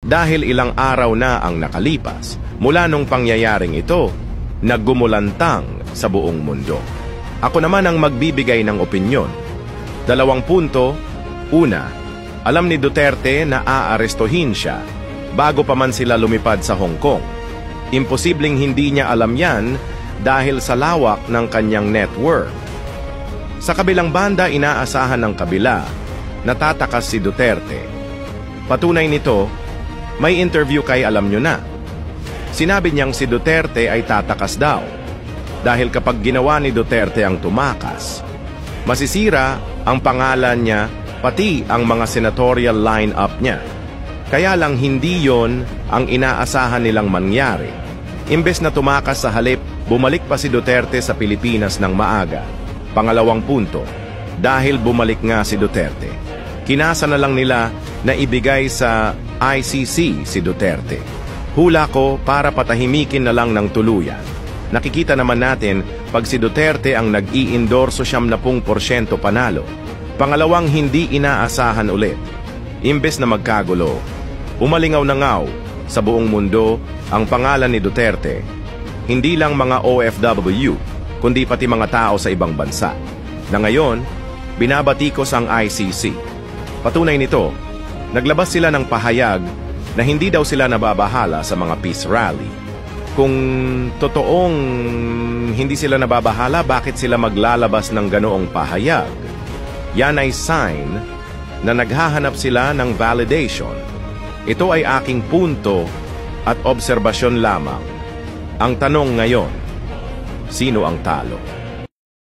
Dahil ilang araw na ang nakalipas mula nung pangyayaring ito, naggumulantang sa buong mundo. Ako naman ang magbibigay ng opinyon. 2 punto. Una, alam ni Duterte na aarestuhin siya bago pa man sila lumipad sa Hong Kong. Imposibleng hindi niya alam yan dahil sa lawak ng kanyang network. Sa kabilang banda, inaasahan ng kabila na tatakas si Duterte. Patunay nito, may interview kay alam nyo na. Sinabi niyang si Duterte ay tatakas daw dahil kapag ginawa ni Duterte ang tumakas, masisira ang pangalan niya pati ang mga senatorial line-up niya. Kaya lang hindi yon ang inaasahan nilang mangyari. Imbes na tumakas sa halip, bumalik pa si Duterte sa Pilipinas ng maaga. 2 punto, dahil bumalik nga si Duterte, kinasa na lang nila na ibigay sa ICC si Duterte. Hula ko para patahimikin na lang ng tuluyan. Nakikita naman natin pag si Duterte ang nag-i-endorso 70% panalo. Pangalawang hindi inaasahan ulit. Imbes na magkagulo, umalingaw-nangaw sa buong mundo ang pangalan ni Duterte. Hindi lang mga OFW, kundi pati mga tao sa ibang bansa. Na ngayon, binabatikos ang ICC. Patunay nito, naglabas sila ng pahayag na hindi daw sila nababahala sa mga peace rally. Kung totoong hindi sila nababahala, bakit sila maglalabas ng ganoong pahayag? Yan ay sign na naghahanap sila ng validation. Ito ay aking punto at obserbasyon lamang. Ang tanong ngayon, sino ang talo?